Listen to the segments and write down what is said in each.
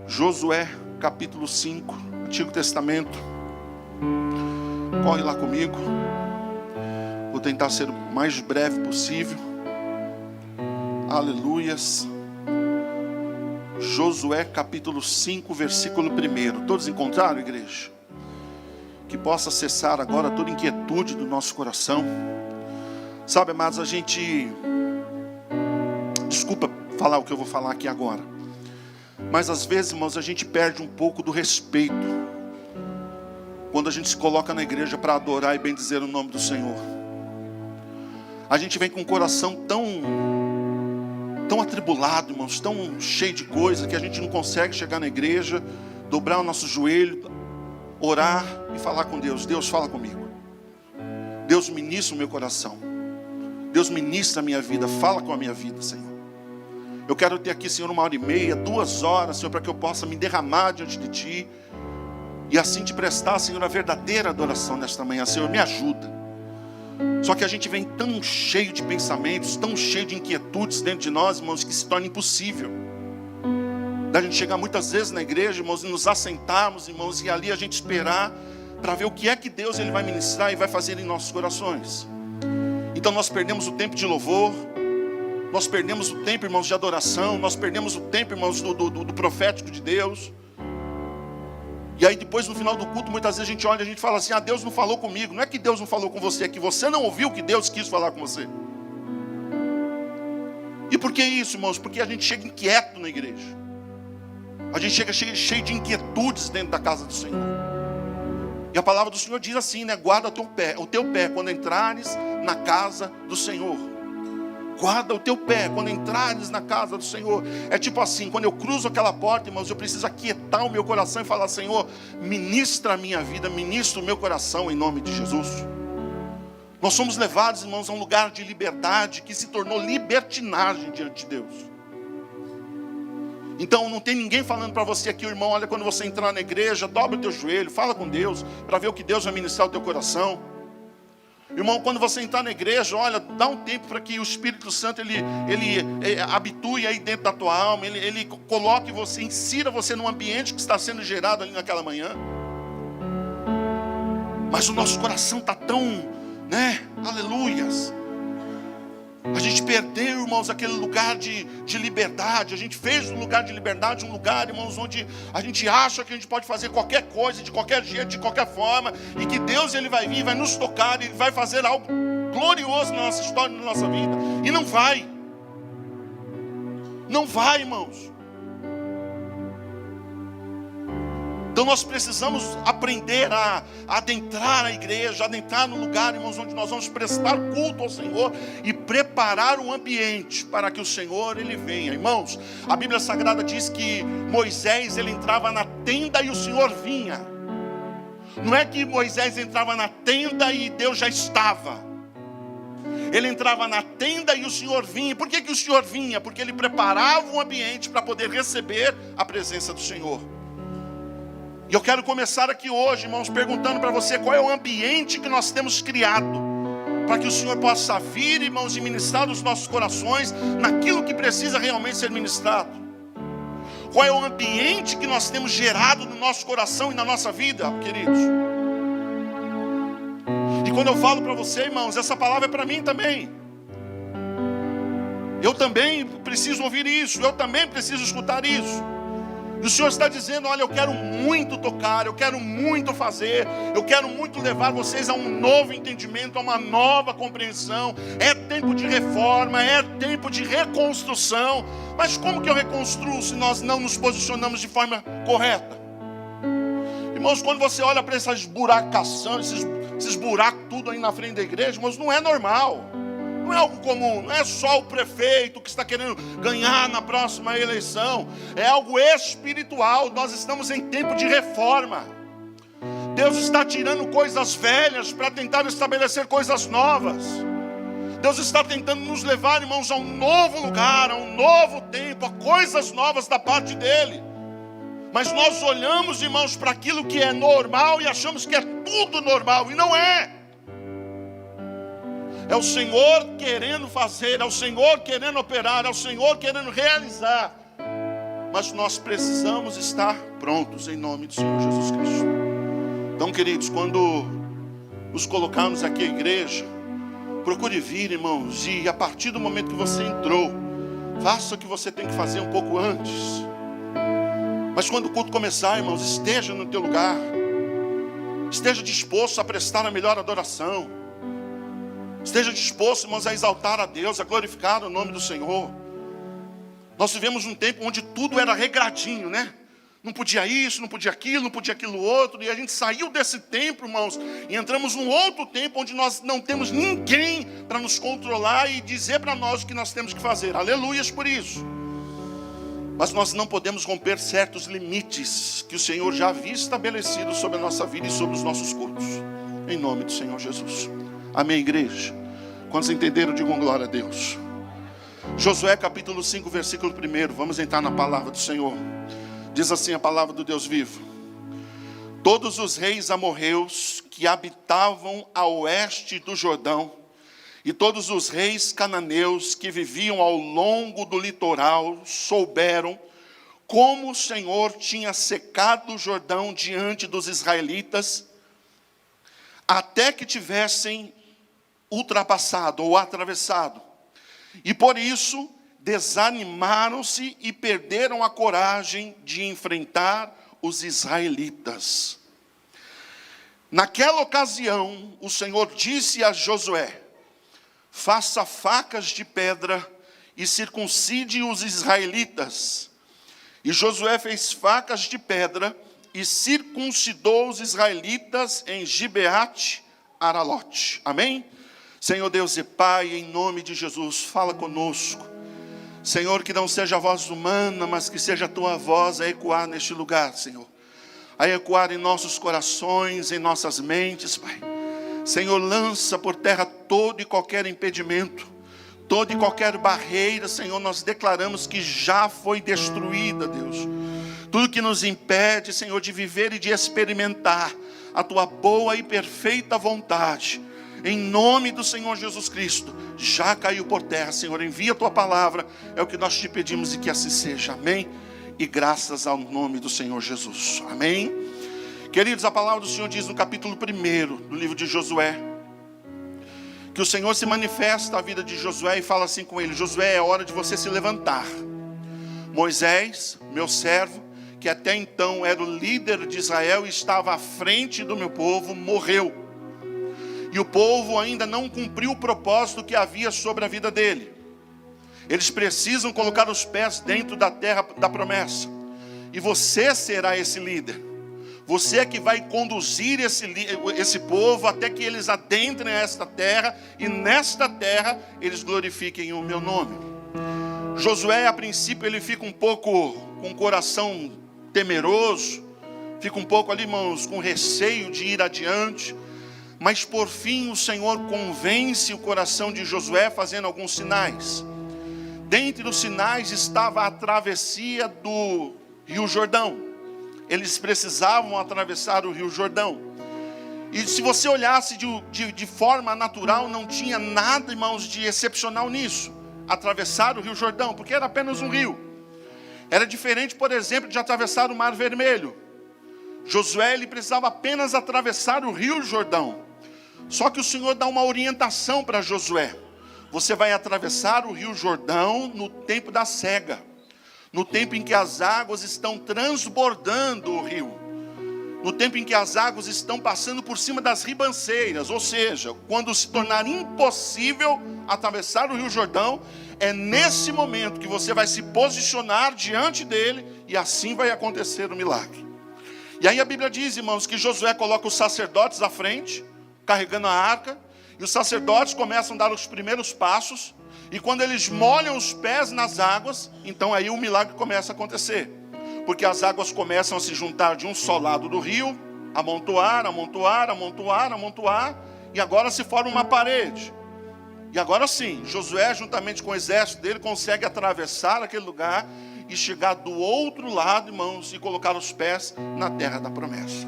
Josué, capítulo 5, Antigo Testamento. Corre lá comigo. Vou tentar ser o mais breve possível. Aleluias. Josué, capítulo 5, versículo 1. Todos encontraram, igreja? Que possa cessar agora toda inquietude do nosso coração. Sabe, amados, a gente... Desculpa falar o que eu vou falar aqui agora. Mas às vezes, irmãos, a gente perde um pouco do respeito quando a gente se coloca na igreja para adorar e bendizer o nome do Senhor. A gente vem com o coração tão atribulado, irmãos, tão cheio de coisa, que a gente não consegue chegar na igreja, dobrar o nosso joelho, orar e falar com Deus. Deus, fala comigo. Deus, ministra o meu coração. Deus, ministra a minha vida. Fala com a minha vida, Senhor. Eu quero ter aqui, Senhor, 1h30, 2 horas, Senhor, para que eu possa me derramar diante de Ti e assim Te prestar, Senhor, a verdadeira adoração nesta manhã. Senhor, me ajuda. Só que a gente vem tão cheio de pensamentos, tão cheio de inquietudes dentro de nós, irmãos, que se torna impossível da gente chegar muitas vezes na igreja, irmãos, e nos assentarmos, irmãos, e ali a gente esperar para ver o que é que Deus Ele vai ministrar e vai fazer em nossos corações. Então nós perdemos o tempo de louvor, nós perdemos o tempo, irmãos, de adoração, nós perdemos o tempo, irmãos, do profético de Deus. E aí depois, no final do culto, muitas vezes a gente olha e a gente fala assim: Deus não falou comigo. Não é que Deus não falou com você, é que você não ouviu o que Deus quis falar com você. E por que isso, irmãos? Porque a gente chega inquieto na igreja. A gente chega cheio de inquietudes dentro da casa do Senhor. E a palavra do Senhor diz assim, né? Guarda o teu pé quando entrares na casa do Senhor. Guarda o teu pé quando entrares na casa do Senhor. É tipo assim, quando eu cruzo aquela porta, irmãos, eu preciso aquietar o meu coração e falar: Senhor, ministra a minha vida, ministra o meu coração em nome de Jesus. Nós somos levados, irmãos, a um lugar de liberdade que se tornou libertinagem diante de Deus. Então não tem ninguém falando para você aqui, irmão: olha, quando você entrar na igreja, dobra o teu joelho, fala com Deus, para ver o que Deus vai ministrar ao teu coração. Irmão, quando você entrar na igreja, olha, dá um tempo para que o Espírito Santo ele habitue aí dentro da tua alma, ele coloque você, insira você num ambiente que está sendo gerado ali naquela manhã. Mas o nosso coração está tão, né, aleluias. A gente perdeu, irmãos, aquele lugar de liberdade. A gente fez do lugar de liberdade um lugar, irmãos, onde a gente acha que a gente pode fazer qualquer coisa, de qualquer jeito, de qualquer forma, e que Deus Ele vai vir, vai nos tocar, Ele vai fazer algo glorioso na nossa história, na nossa vida. E não vai. Não vai, irmãos. Então nós precisamos aprender a adentrar a igreja, adentrar no lugar, irmãos, onde nós vamos prestar culto ao Senhor e preparar o ambiente para que o Senhor Ele venha. Irmãos, a Bíblia Sagrada diz que Moisés, ele entrava na tenda e o Senhor vinha. Não é que Moisés entrava na tenda e Deus já estava. Ele entrava na tenda e o Senhor vinha. Por que o Senhor vinha? Porque Ele preparava o ambiente para poder receber a presença do Senhor. E eu quero começar aqui hoje, irmãos, perguntando para você qual é o ambiente que nós temos criado para que o Senhor possa vir, irmãos, e ministrar nos nossos corações naquilo que precisa realmente ser ministrado. Qual é o ambiente que nós temos gerado no nosso coração e na nossa vida, queridos? E quando eu falo para você, irmãos, essa palavra é para mim também. Eu também preciso ouvir isso, eu também preciso escutar isso. E o Senhor está dizendo: olha, eu quero muito tocar, eu quero muito fazer, eu quero muito levar vocês a um novo entendimento, a uma nova compreensão. É tempo de reforma, é tempo de reconstrução. Mas como que eu reconstruo se nós não nos posicionamos de forma correta? Irmãos, quando você olha para essa esburacação, esses buracos tudo aí na frente da igreja, irmãos, não é normal. Não é algo comum, não é só o prefeito que está querendo ganhar na próxima eleição. É algo espiritual. Nós estamos em tempo de reforma. Deus está tirando coisas velhas para tentar estabelecer coisas novas. Deus está tentando nos levar, irmãos, a um novo lugar, a um novo tempo, a coisas novas da parte dEle. Mas nós olhamos, irmãos, para aquilo que é normal e achamos que é tudo normal, e não é. É o Senhor querendo fazer, é o Senhor querendo operar, é o Senhor querendo realizar. mas nós precisamos estar prontos em nome do Senhor Jesus Cristo. Então, queridos, quando nos colocarmos aqui à igreja, procure vir, irmãos, e a partir do momento que você entrou, faça o que você tem que fazer um pouco antes. Mas quando o culto começar, irmãos, esteja no teu lugar, esteja disposto a prestar a melhor adoração, esteja disposto, irmãos, a exaltar a Deus, a glorificar o nome do Senhor. Nós vivemos um tempo onde tudo era regradinho, né? Não podia isso, não podia aquilo outro. E a gente saiu desse tempo, irmãos, e entramos num outro tempo onde nós não temos ninguém para nos controlar e dizer para nós o que nós temos que fazer. Aleluias por isso. Mas nós não podemos romper certos limites que o Senhor já havia estabelecido sobre a nossa vida e sobre os nossos cultos. Em nome do Senhor Jesus. Amém, igreja? Quantos entenderam, digam glória a Deus. Josué capítulo 5, versículo 1. Vamos entrar na palavra do Senhor. Diz assim a palavra do Deus vivo: todos os reis amorreus que habitavam a oeste do Jordão, e todos os reis cananeus que viviam ao longo do litoral, souberam como o Senhor tinha secado o Jordão diante dos israelitas, até que tivessem ultrapassado ou atravessado. E por isso desanimaram-se e perderam a coragem de enfrentar os israelitas. Naquela ocasião, o Senhor disse a Josué: faça facas de pedra e circuncide os israelitas. E Josué fez facas de pedra e circuncidou os israelitas em Gibeate Aralote. Amém? Senhor Deus e Pai, em nome de Jesus, fala conosco. Senhor, que não seja a voz humana, mas que seja a Tua voz a ecoar neste lugar, Senhor. A ecoar em nossos corações, em nossas mentes, Pai. Senhor, lança por terra todo e qualquer impedimento, toda e qualquer barreira, Senhor, nós declaramos que já foi destruída, Deus. Tudo que nos impede, Senhor, de viver e de experimentar a Tua boa e perfeita vontade, em nome do Senhor Jesus Cristo, já caiu por terra. Senhor, envia a Tua palavra, é o que nós te pedimos e que assim seja, amém? E graças ao nome do Senhor Jesus, amém? Queridos, a palavra do Senhor diz no capítulo 1 do livro de Josué, que o Senhor se manifesta à vida de Josué e fala assim com ele: Josué, é hora de você se levantar. Moisés, meu servo, que até então era o líder de Israel e estava à frente do meu povo, morreu. E o povo ainda não cumpriu o propósito que havia sobre a vida dele. Eles precisam colocar os pés dentro da terra da promessa. E você será esse líder. Você é que vai conduzir esse povo até que eles adentrem esta terra. E nesta terra eles glorifiquem o meu nome. Josué, a princípio, ele fica um pouco com o coração temeroso. Fica um pouco ali, irmãos, com receio de ir adiante. Mas por fim o Senhor convence o coração de Josué fazendo alguns sinais. Dentre os sinais estava a travessia do Rio Jordão. Eles precisavam atravessar o Rio Jordão. E se você olhasse de forma natural, não tinha nada, irmãos, de excepcional nisso. Atravessar o Rio Jordão, porque era apenas um rio. Era diferente, por exemplo, de atravessar o Mar Vermelho. Josué, ele precisava apenas atravessar o Rio Jordão. Só que o Senhor dá uma orientação para Josué. Você vai atravessar o Rio Jordão no tempo da cega, no tempo em que as águas estão transbordando o rio, no tempo em que as águas estão passando por cima das ribanceiras, ou seja, quando se tornar impossível atravessar o Rio Jordão, é nesse momento que você vai se posicionar diante dele, e assim vai acontecer o milagre. E aí a Bíblia diz, irmãos, que Josué coloca os sacerdotes à frente, carregando a arca, e os sacerdotes começam a dar os primeiros passos, e quando eles molham os pés nas águas, então aí o milagre começa a acontecer, porque as águas começam a se juntar de um só lado do rio, amontoar, e agora se forma uma parede. E agora sim, Josué, juntamente com o exército dele, consegue atravessar aquele lugar e chegar do outro lado, irmãos, e colocar os pés na terra da promessa.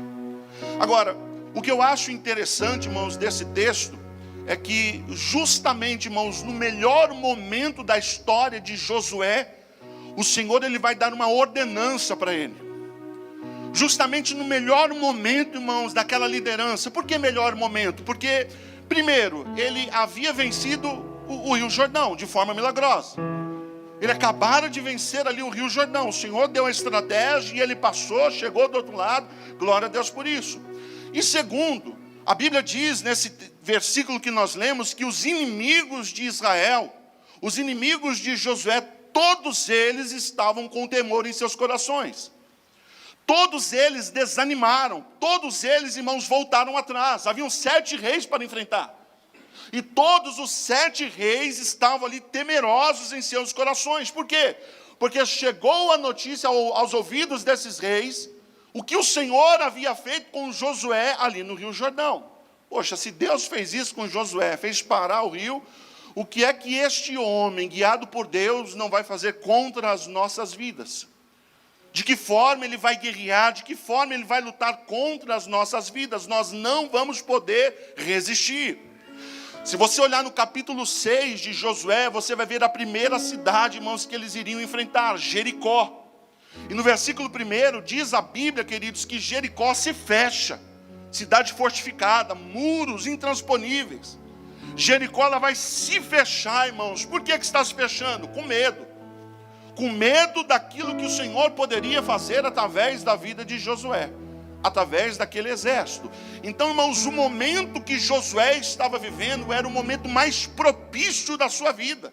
Agora, o que eu acho interessante, irmãos, desse texto, é que justamente, irmãos, no melhor momento da história de Josué, o Senhor ele vai dar uma ordenança para ele. Justamente no melhor momento, irmãos, daquela liderança. Por que melhor momento? Porque, primeiro, ele havia vencido o Rio Jordão de forma milagrosa. Ele acabara de vencer ali o Rio Jordão. O Senhor deu a estratégia e ele passou, chegou do outro lado. Glória a Deus por isso. E segundo, a Bíblia diz nesse versículo que nós lemos que os inimigos de Israel, os inimigos de Josué, todos eles estavam com temor em seus corações. Todos eles desanimaram. Todos eles, irmãos, voltaram atrás. Haviam 7 reis para enfrentar. E todos os 7 reis estavam ali temerosos em seus corações. Por quê? Porque chegou a notícia aos ouvidos desses reis, o que o Senhor havia feito com Josué ali no Rio Jordão. Poxa, se Deus fez isso com Josué, fez parar o rio, o que é que este homem, guiado por Deus, não vai fazer contra as nossas vidas? De que forma ele vai guerrear, de que forma ele vai lutar contra as nossas vidas? Nós não vamos poder resistir. Se você olhar no capítulo 6 de Josué, você vai ver a primeira cidade, irmãos, que eles iriam enfrentar, Jericó. E no versículo 1 diz a Bíblia, queridos, que Jericó se fecha. Cidade fortificada, muros intransponíveis. Jericó ela vai se fechar, irmãos. Por que está se fechando? Com medo. Com medo daquilo que o Senhor poderia fazer através da vida de Josué, através daquele exército. Então, irmãos, o momento que Josué estava vivendo era o momento mais propício da sua vida,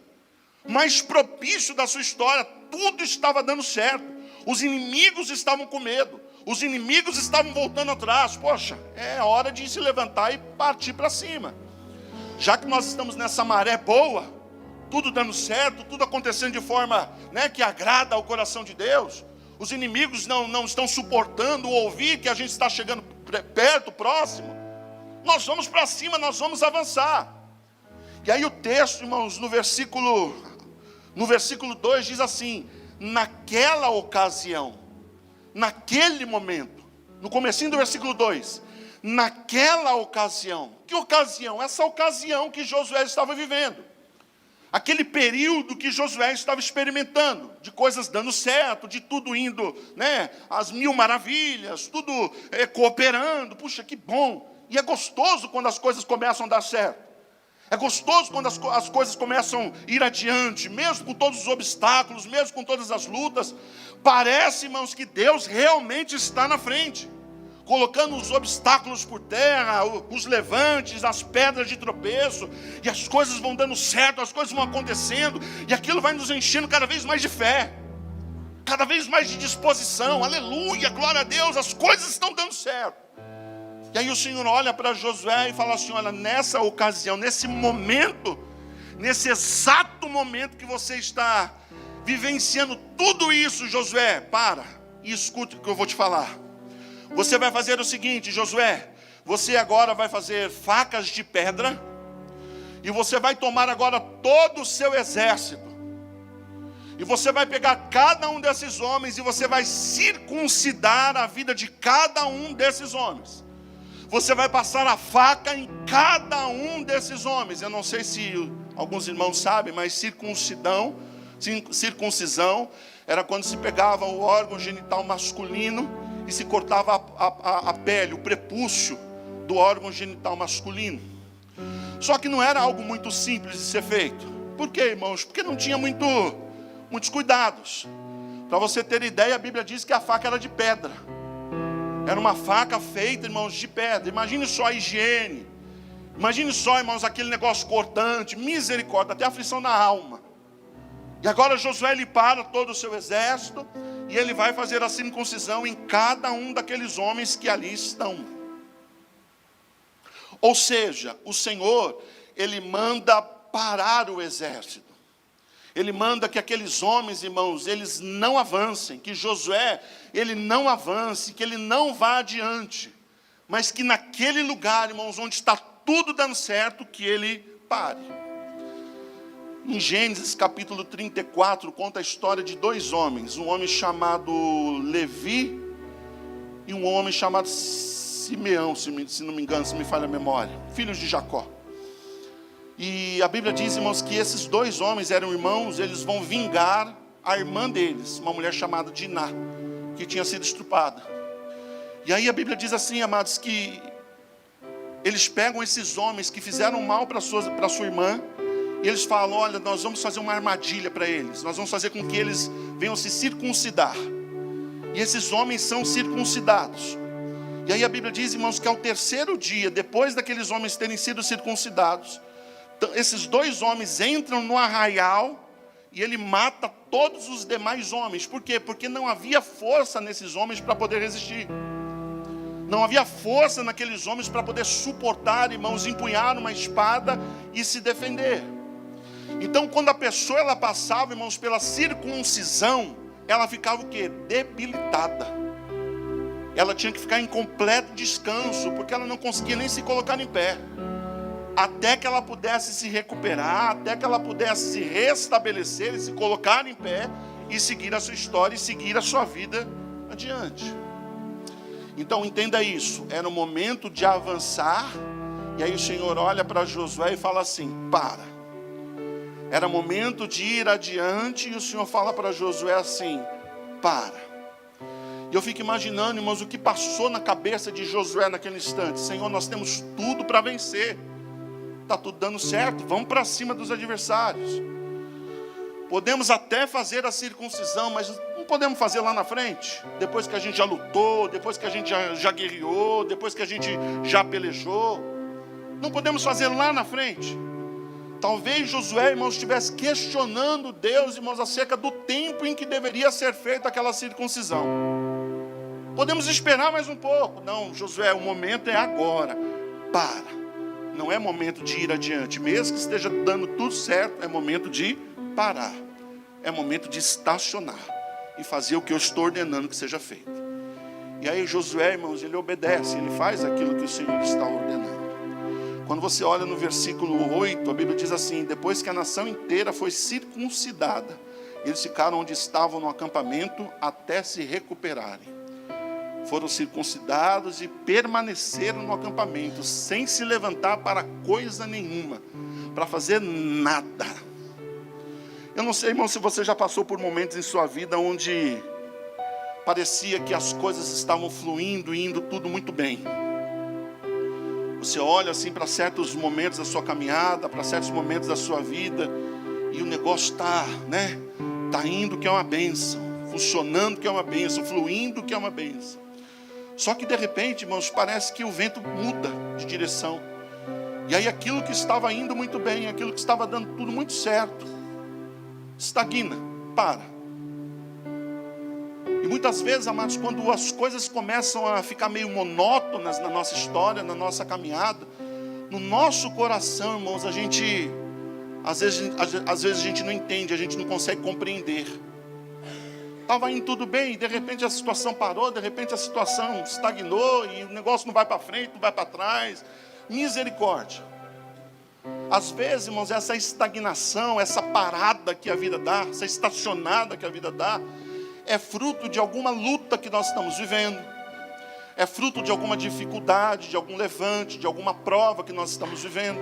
mais propício da sua história. Tudo estava dando certo. Os inimigos estavam com medo. Os inimigos estavam voltando atrás. Poxa, é hora de se levantar e partir para cima. Já que nós estamos nessa maré boa, tudo dando certo, tudo acontecendo de forma, que agrada ao coração de Deus. Os inimigos não estão suportando ouvir que a gente está chegando perto, próximo. Nós vamos para cima, nós vamos avançar. E aí o texto, irmãos, no versículo 2 diz assim: naquela ocasião, naquele momento, no comecinho do versículo 2, naquela ocasião. Que ocasião? Essa ocasião que Josué estava vivendo. Aquele período que Josué estava experimentando, de coisas dando certo, de tudo indo, às 1000 maravilhas, tudo cooperando. Puxa, que bom. E é gostoso quando as coisas começam a dar certo. É gostoso quando as coisas começam a ir adiante, mesmo com todos os obstáculos, mesmo com todas as lutas. Parece, irmãos, que Deus realmente está na frente, colocando os obstáculos por terra, os levantes, as pedras de tropeço, e as coisas vão dando certo, as coisas vão acontecendo, e aquilo vai nos enchendo cada vez mais de fé, cada vez mais de disposição. Aleluia, glória a Deus, as coisas estão dando certo. E aí o Senhor olha para Josué e fala assim: olha, nessa ocasião, nesse momento, nesse exato momento que você está vivenciando tudo isso, Josué, para e escute o que eu vou te falar. Você vai fazer o seguinte, Josué, você agora vai fazer facas de pedra, e você vai tomar agora todo o seu exército, e você vai pegar cada um desses homens, e você vai circuncidar a vida de cada um desses homens. Você vai passar a faca em cada um desses homens. Eu não sei se alguns irmãos sabem, mas circuncisão era quando se pegava o órgão genital masculino e se cortava a pele, o prepúcio do órgão genital masculino. Só que não era algo muito simples de ser feito. Por quê, irmãos? Porque não tinha muitos cuidados. Para você ter ideia, a Bíblia diz que a faca era de pedra. Era uma faca feita, irmãos, de pedra. Imagine só a higiene. Imagine só, irmãos, aquele negócio cortante. Misericórdia, até aflição na alma. E agora Josué, ele para todo o seu exército, e ele vai fazer a circuncisão em cada um daqueles homens que ali estão. Ou seja, o Senhor, ele manda parar o exército. Ele manda que aqueles homens, irmãos, eles não avancem, que Josué, ele não avance, que ele não vá adiante, mas que naquele lugar, irmãos, onde está tudo dando certo, que ele pare. Em Gênesis capítulo 34, conta a história de 2 homens, um homem chamado Levi e um homem chamado Simeão, se não me engano, se me falha a memória, filhos de Jacó. E a Bíblia diz, irmãos, que esses 2 homens eram irmãos, eles vão vingar a irmã deles, uma mulher chamada Diná, que tinha sido estuprada. E aí a Bíblia diz assim, amados, que eles pegam esses homens que fizeram mal para sua irmã, e eles falam, olha, nós vamos fazer uma armadilha para eles, nós vamos fazer com que eles venham se circuncidar. E esses homens são circuncidados. E aí a Bíblia diz, irmãos, que ao terceiro dia, depois daqueles homens terem sido circuncidados, esses dois homens entram no arraial, e ele mata todos os demais homens. Por quê? Porque não havia força nesses homens para poder resistir. Não havia força naqueles homens para poder suportar, irmãos, empunhar uma espada e se defender. Então, quando a pessoa ela passava, irmãos, pela circuncisão, ela ficava o quê? Debilitada. Ela tinha que ficar em completo descanso, porque ela não conseguia nem se colocar em pé. Até que ela pudesse se recuperar, até que ela pudesse se restabelecer e se colocar em pé e seguir a sua história e seguir a sua vida adiante. Então entenda isso, era o momento de avançar, e aí o Senhor olha para Josué e fala assim, para. Era momento de ir adiante, e o Senhor fala para Josué assim, para. E eu fico imaginando, irmãos, o que passou na cabeça de Josué naquele instante. Senhor, nós temos tudo para vencer. Está tudo dando certo, vamos para cima dos adversários. Podemos até fazer a circuncisão, mas não podemos fazer lá na frente, depois que a gente já lutou, depois que a gente já guerreou, depois que a gente já pelejou. Não podemos fazer lá na frente. Talvez Josué, irmãos, estivesse questionando Deus, irmãos, acerca do tempo em que deveria ser feita aquela circuncisão. Podemos esperar mais um pouco. Não, Josué, o momento é agora. Para. Não é momento de ir adiante, mesmo que esteja dando tudo certo, é momento de parar. É momento de estacionar e fazer o que eu estou ordenando que seja feito. E aí Josué, irmãos, ele obedece, ele faz aquilo que o Senhor está ordenando. Quando você olha no versículo 8, a Bíblia diz assim, depois que a nação inteira foi circuncidada, eles ficaram onde estavam no acampamento até se recuperarem. Foram circuncidados e permaneceram no acampamento, sem se levantar para coisa nenhuma, para fazer nada. Eu não sei, irmão, se você já passou por momentos em sua vida onde parecia que as coisas estavam fluindo e indo tudo muito bem. Você olha assim para certos momentos da sua caminhada, para certos momentos da sua vida, e o negócio está, está indo que é uma bênção, funcionando que é uma bênção, fluindo que é uma bênção. Só que de repente, irmãos, parece que o vento muda de direção. E aí aquilo que estava indo muito bem, aquilo que estava dando tudo muito certo, estagna, para. E muitas vezes, amados, quando as coisas começam a ficar meio monótonas na nossa história, na nossa caminhada, no nosso coração, irmãos, às vezes a gente não entende, a gente não consegue compreender. Estava indo tudo bem, e de repente a situação parou, de repente a situação estagnou, e o negócio não vai para frente, não vai para trás. Misericórdia. Às vezes, irmãos, essa estagnação, essa parada que a vida dá, essa estacionada que a vida dá, é fruto de alguma luta que nós estamos vivendo, é fruto de alguma dificuldade, de algum levante, de alguma prova que nós estamos vivendo.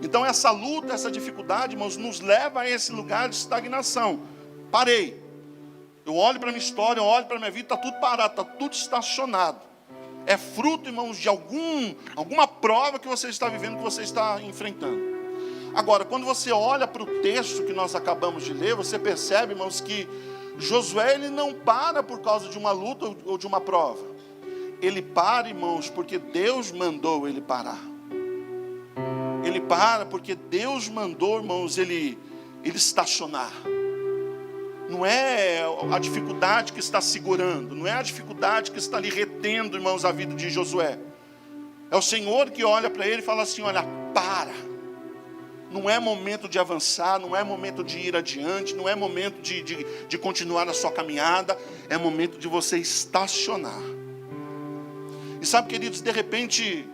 Então essa luta, essa dificuldade, irmãos, nos leva a esse lugar de estagnação. Parei. Eu olho para a minha história, eu olho para a minha vida, está tudo parado, está tudo estacionado. É fruto, irmãos, de alguma prova que você está vivendo, que você está enfrentando. Agora, quando você olha para o texto que nós acabamos de ler, você percebe, irmãos, que Josué, ele não para por causa de uma luta ou de uma prova. Ele para, irmãos, porque Deus mandou ele parar. Ele para porque Deus mandou, irmãos, ele estacionar. Não é a dificuldade que está segurando, não é a dificuldade que está ali retendo, irmãos, a vida de Josué. É o Senhor que olha para ele e fala assim, olha, para. Não é momento de avançar, não é momento de ir adiante, não é momento de continuar a sua caminhada, é momento de você estacionar. E sabe, queridos, de repente,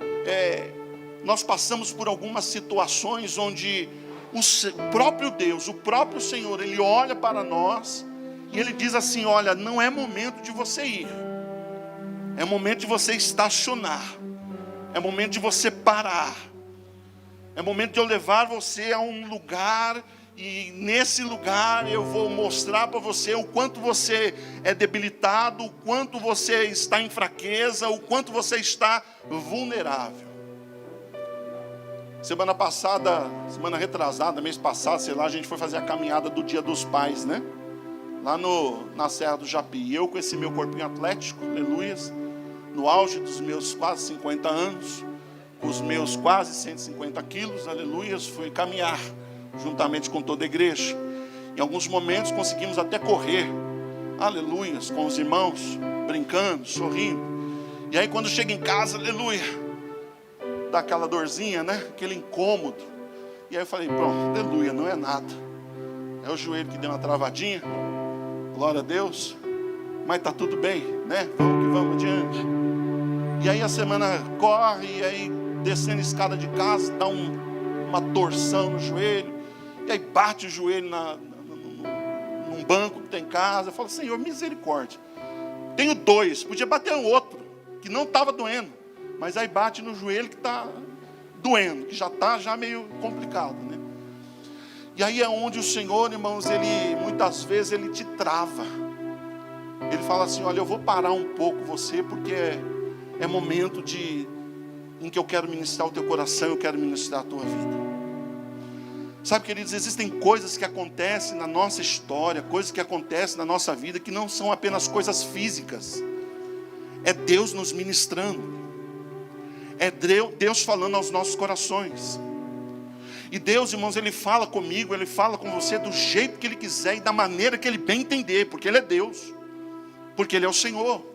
nós passamos por algumas situações onde o próprio Deus, o próprio Senhor, Ele olha para nós e Ele diz assim, olha, não é momento de você ir, é momento de você estacionar, é momento de você parar, é momento de eu levar você a um lugar E nesse lugar eu vou mostrar para você o quanto você é debilitado, o quanto você está em fraqueza, o quanto você está vulnerável. Semana passada, semana retrasada, mês passado, sei lá, a gente foi fazer a caminhada do Dia dos Pais, né? Lá na Serra do Japi. E eu com esse meu corpinho atlético, aleluias, no auge dos meus quase 50 anos, com os meus quase 150 quilos, aleluias, fui caminhar juntamente com toda a igreja. Em alguns momentos conseguimos até correr, aleluias, com os irmãos, brincando, sorrindo. E aí quando chega em casa, aleluia, dá aquela dorzinha, né? Aquele incômodo. E aí eu falei, pronto, aleluia, não é nada. É o joelho que deu uma travadinha, glória a Deus, mas tá tudo bem, né? Vamos que vamos adiante. E aí a semana corre, e aí descendo a escada de casa, dá uma torção no joelho, e aí bate o joelho num banco que tem em casa. Eu falo, Senhor, misericórdia. Tenho 2, podia bater um outro, que não estava doendo, mas aí bate no joelho que está doendo, que já está meio complicado, né? E aí é onde o Senhor, irmãos, Ele muitas vezes Ele te trava. Ele fala assim, olha, eu vou parar um pouco você, porque é momento em que eu quero ministrar o teu coração, eu quero ministrar a tua vida. Sabe, queridos, existem coisas que acontecem na nossa história, coisas que acontecem na nossa vida, que não são apenas coisas físicas. É Deus nos ministrando. É Deus falando aos nossos corações. E Deus, irmãos, Ele fala comigo, Ele fala com você do jeito que Ele quiser e da maneira que Ele bem entender, porque Ele é Deus, porque Ele é o Senhor.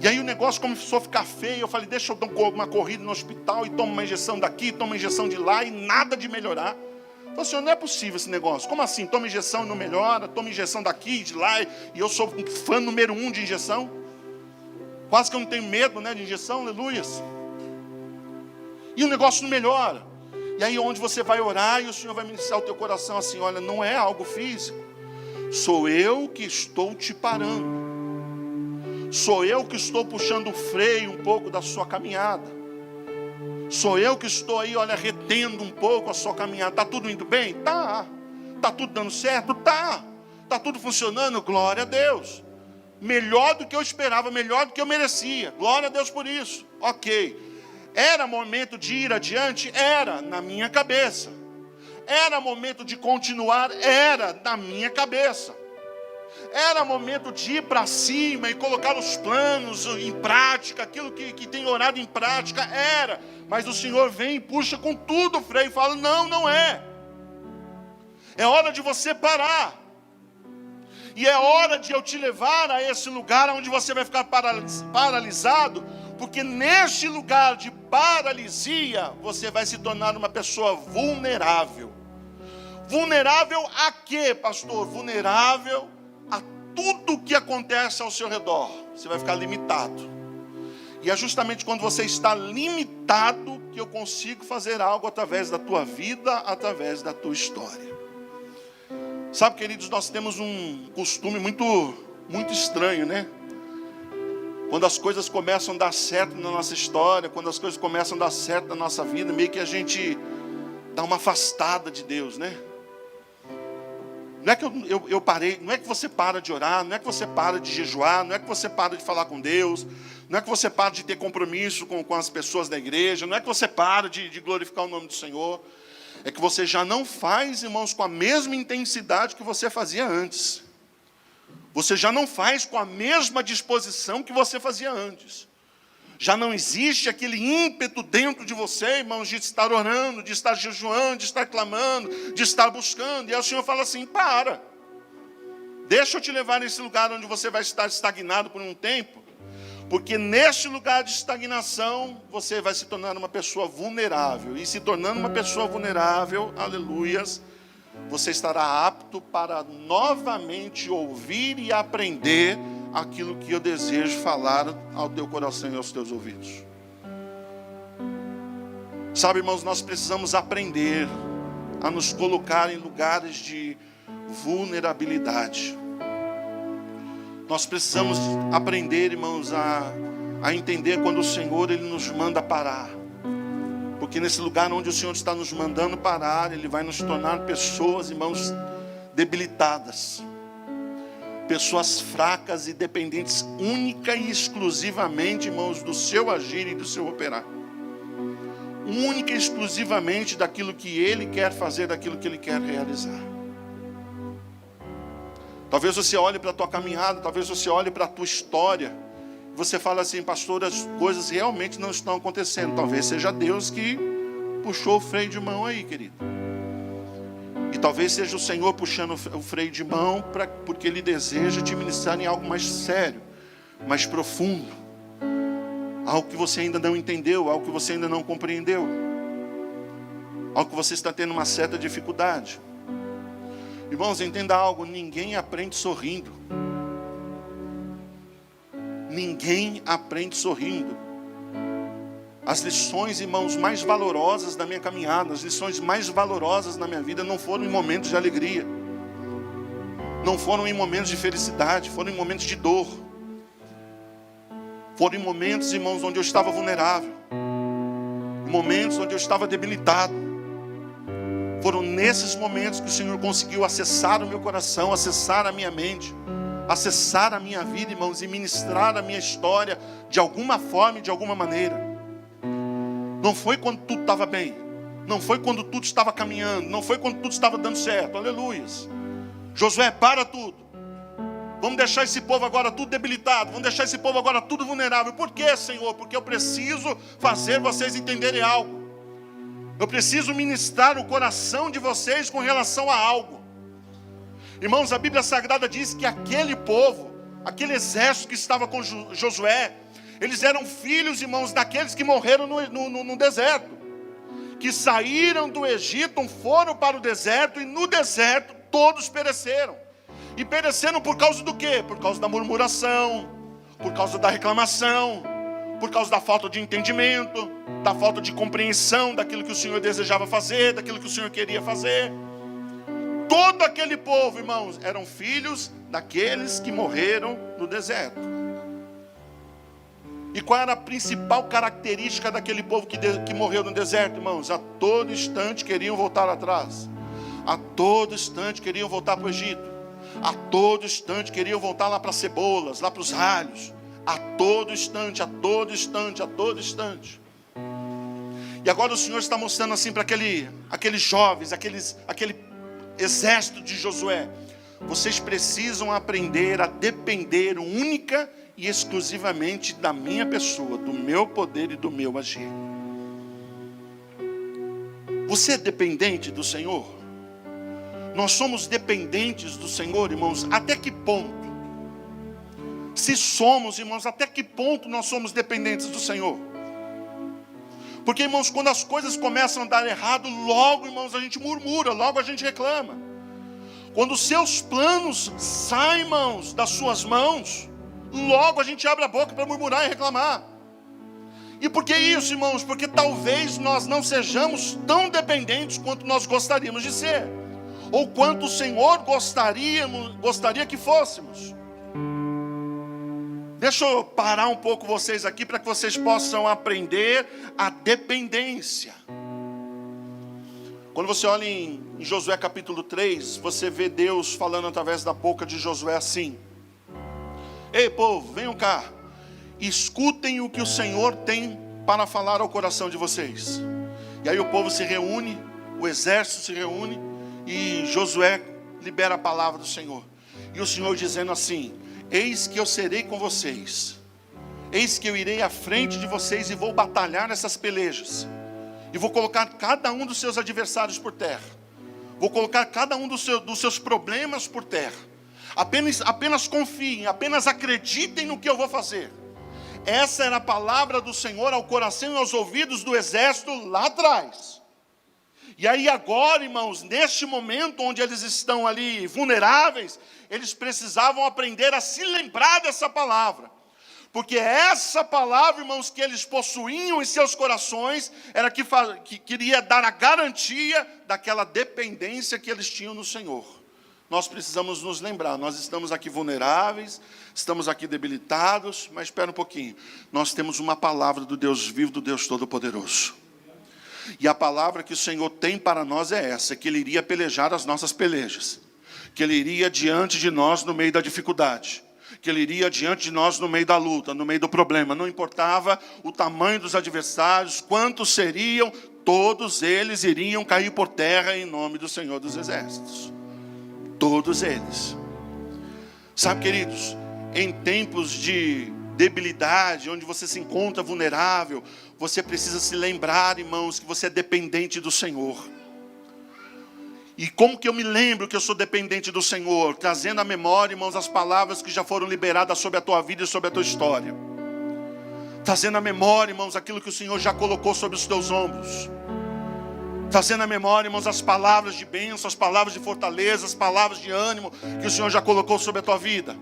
E aí o negócio começou a ficar feio. Eu falei, deixa eu dar uma corrida no hospital e tomo uma injeção daqui, tomo uma injeção de lá, e nada de melhorar. Eu falei, Senhor, não é possível esse negócio. Como assim? Toma injeção e não melhora, toma injeção daqui e de lá, e eu sou fã número 1 de injeção. Quase que eu não tenho medo, né, de injeção, aleluias. E o negócio não melhora. E aí onde você vai orar e o Senhor vai ministrar o teu coração assim, olha, não é algo físico. Sou eu que estou te parando. Sou eu que estou puxando o freio um pouco da sua caminhada. Sou eu que estou aí, olha, retendo um pouco a sua caminhada. Está tudo indo bem? Tá. Está tudo dando certo? Tá. Está tudo funcionando? Glória a Deus. Melhor do que eu esperava, melhor do que eu merecia. Glória a Deus por isso. Ok. Era momento de ir adiante? Era, na minha cabeça. Era momento de continuar? Era, na minha cabeça. Era momento de ir para cima e colocar os planos em prática, aquilo que tem orado em prática? Era. Mas o Senhor vem e puxa com tudo o freio e fala, não, não é. É hora de você parar. E é hora de eu te levar a esse lugar onde você vai ficar paralisado, porque neste lugar de paralisia, você vai se tornar uma pessoa vulnerável. Vulnerável a quê, pastor? Vulnerável a tudo que acontece ao seu redor. Você vai ficar limitado. E é justamente quando você está limitado que eu consigo fazer algo através da tua vida, através da tua história. Sabe, queridos, nós temos um costume muito estranho, né? Quando as coisas começam a dar certo na nossa história, quando as coisas começam a dar certo na nossa vida, meio que a gente dá uma afastada de Deus, né? Não é que eu parei, não é que você para de orar, não é que você para de jejuar, não é que você para de falar com Deus, não é que você para de ter compromisso com as pessoas da igreja, não é que você para de glorificar o nome do Senhor. É que você já não faz, irmãos, com a mesma intensidade que você fazia antes. Você já não faz com a mesma disposição que você fazia antes. Já não existe aquele ímpeto dentro de você, irmãos, de estar orando, de estar jejuando, de estar clamando, de estar buscando. E aí o Senhor fala assim, para. Deixa eu te levar nesse lugar onde você vai estar estagnado por um tempo. Porque neste lugar de estagnação, você vai se tornar uma pessoa vulnerável. E se tornando uma pessoa vulnerável, aleluias, você estará apto para novamente ouvir e aprender aquilo que eu desejo falar ao teu coração e aos teus ouvidos. Sabe, irmãos, nós precisamos aprender a nos colocar em lugares de vulnerabilidade. Nós precisamos aprender, irmãos, a entender quando o Senhor Ele nos manda parar. Porque nesse lugar onde o Senhor está nos mandando parar, Ele vai nos tornar pessoas, irmãos, debilitadas. Pessoas fracas e dependentes única e exclusivamente, irmãos, do seu agir e do seu operar. Única e exclusivamente daquilo que Ele quer fazer, daquilo que Ele quer realizar. Talvez você olhe para a tua caminhada, talvez você olhe para a tua história, e você fala assim: pastor, as coisas realmente não estão acontecendo. Talvez seja Deus que puxou o freio de mão aí, querido. E talvez seja o Senhor puxando o freio de mão, porque Ele deseja te ministrar em algo mais sério, mais profundo. Algo que você ainda não entendeu, algo que você ainda não compreendeu. Algo que você está tendo uma certa dificuldade. Irmãos, entenda algo: ninguém aprende sorrindo. Ninguém aprende sorrindo. As lições, irmãos, mais valorosas da minha caminhada, as lições mais valorosas na minha vida não foram em momentos de alegria. Não foram em momentos de felicidade, foram em momentos de dor. Foram em momentos, irmãos, onde eu estava vulnerável. Em momentos onde eu estava debilitado. Foram nesses momentos que o Senhor conseguiu acessar o meu coração, acessar a minha mente, acessar a minha vida, irmãos, e ministrar a minha história de alguma forma e de alguma maneira. Não foi quando tudo estava bem. Não foi quando tudo estava caminhando. Não foi quando tudo estava dando certo. Aleluias. Josué, para tudo. Vamos deixar esse povo agora tudo debilitado. Vamos deixar esse povo agora tudo vulnerável. Por quê, Senhor? Porque eu preciso fazer vocês entenderem algo. Eu preciso ministrar o coração de vocês com relação a algo. Irmãos, a Bíblia Sagrada diz que aquele povo, aquele exército que estava com Josué, eles eram filhos, irmãos, daqueles que morreram no deserto. Que saíram do Egito, foram para o deserto, e no deserto todos pereceram. E pereceram por causa do quê? Por causa da murmuração, por causa da reclamação, por causa da falta de entendimento, da falta de compreensão daquilo que o Senhor desejava fazer, daquilo que o Senhor queria fazer. Todo aquele povo, irmãos, eram filhos daqueles que morreram no deserto. E qual era a principal característica daquele povo que morreu no deserto, irmãos? A todo instante queriam voltar atrás. A todo instante queriam voltar para o Egito. A todo instante queriam voltar lá para as cebolas, lá para os alhos. A todo instante, a todo instante, a todo instante. E agora o Senhor está mostrando assim para aqueles jovens, aquele exército de Josué: vocês precisam aprender a depender única e exclusivamente da minha pessoa, do meu poder e do meu agir. Você é dependente do Senhor? Nós somos dependentes do Senhor, irmãos. Até que ponto? Se somos, irmãos, até que ponto nós somos dependentes do Senhor? Porque, irmãos, quando as coisas começam a dar errado, logo, irmãos, a gente murmura, logo a gente reclama. Quando os seus planos saem, irmãos, das suas mãos, logo a gente abre a boca para murmurar e reclamar. E por que isso, irmãos? Porque talvez nós não sejamos tão dependentes quanto nós gostaríamos de ser, ou quanto o Senhor gostaria que fôssemos. Deixa eu parar um pouco vocês aqui para que vocês possam aprender a dependência. Quando você olha em Josué capítulo 3, você vê Deus falando através da boca de Josué assim: ei povo, venham cá, escutem o que o Senhor tem para falar ao coração de vocês. E aí o povo se reúne, o exército se reúne, e Josué libera a palavra do Senhor. E o Senhor dizendo assim: eis que eu serei com vocês, eis que eu irei à frente de vocês e vou batalhar nessas pelejas, e vou colocar cada um dos seus adversários por terra, vou colocar cada um dos seus problemas por terra. Apenas confiem, apenas acreditem no que eu vou fazer. Essa era a palavra do Senhor ao coração e aos ouvidos do exército lá atrás. E aí agora, irmãos, neste momento onde eles estão ali vulneráveis, eles precisavam aprender a se lembrar dessa palavra. Porque essa palavra, irmãos, que eles possuíam em seus corações, era que queria dar a garantia daquela dependência que eles tinham no Senhor. Nós precisamos nos lembrar, nós estamos aqui vulneráveis, estamos aqui debilitados, mas espera um pouquinho. Nós temos uma palavra do Deus vivo, do Deus Todo-Poderoso. E a palavra que o Senhor tem para nós é essa, que Ele iria pelejar as nossas pelejas, que Ele iria diante de nós no meio da dificuldade, que Ele iria diante de nós no meio da luta, no meio do problema. Não importava o tamanho dos adversários, quantos seriam, todos eles iriam cair por terra em nome do Senhor dos Exércitos. Todos eles. Sabe, queridos, em tempos de debilidade, onde você se encontra vulnerável, você precisa se lembrar, irmãos, que você é dependente do Senhor. E como que eu me lembro que eu sou dependente do Senhor? Trazendo à memória, irmãos, as palavras que já foram liberadas sobre a tua vida e sobre a tua história. Trazendo à memória, irmãos, aquilo que o Senhor já colocou sobre os teus ombros. Trazendo à memória, irmãos, as palavras de bênção, as palavras de fortaleza, as palavras de ânimo que o Senhor já colocou sobre a tua vida.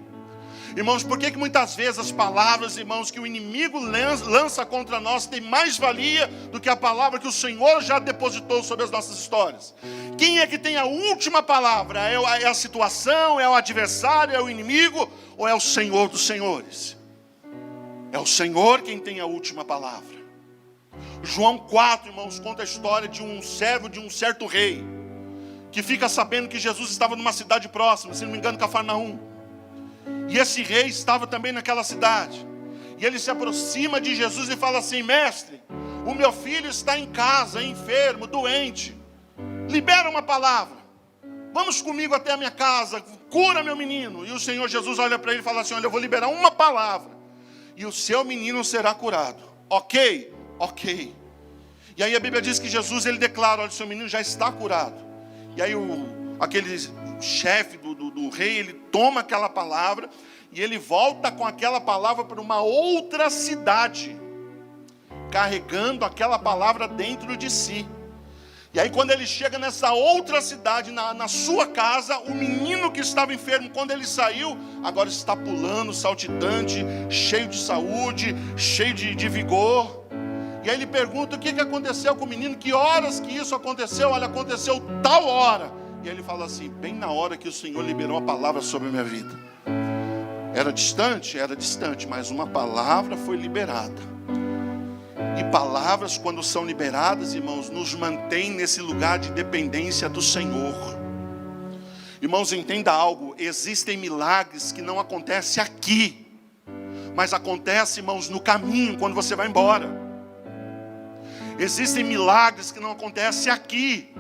Irmãos, por que muitas vezes as palavras, irmãos, que o inimigo lança contra nós tem mais valia do que a palavra que o Senhor já depositou sobre as nossas histórias? Quem é que tem a última palavra? É a situação, é o adversário, é o inimigo, ou é o Senhor dos senhores? É o Senhor quem tem a última palavra. João 4, irmãos, conta a história de um servo de um certo rei, que fica sabendo que Jesus estava numa cidade próxima, se não me engano, Cafarnaum. E esse rei estava também naquela cidade. E ele se aproxima de Jesus e fala assim: mestre, o meu filho está em casa, enfermo, doente. Libera uma palavra. Vamos comigo até a minha casa, cura meu menino. E o Senhor Jesus olha para ele e fala assim: olha, eu vou liberar uma palavra e o seu menino será curado. Ok? Ok. E aí a Bíblia diz que Jesus, ele declara: olha, o seu menino já está curado. E aí aquele chefe do rei, ele toma aquela palavra e ele volta com aquela palavra para uma outra cidade, carregando aquela palavra dentro de si. E aí quando ele chega nessa outra cidade, na sua casa, o menino que estava enfermo, quando ele saiu, agora está pulando, saltitante, cheio de saúde, cheio de vigor. E aí ele pergunta: o que aconteceu com o menino? Que horas que isso aconteceu? Olha, aconteceu tal hora. E ele fala assim: bem na hora que o Senhor liberou a palavra sobre a minha vida. Era distante, mas uma palavra foi liberada. E palavras, quando são liberadas, irmãos, nos mantém nesse lugar de dependência do Senhor. Irmãos, entenda algo: existem milagres que não acontecem aqui, mas acontecem, irmãos, no caminho, quando você vai embora. Existem milagres que não acontecem aqui.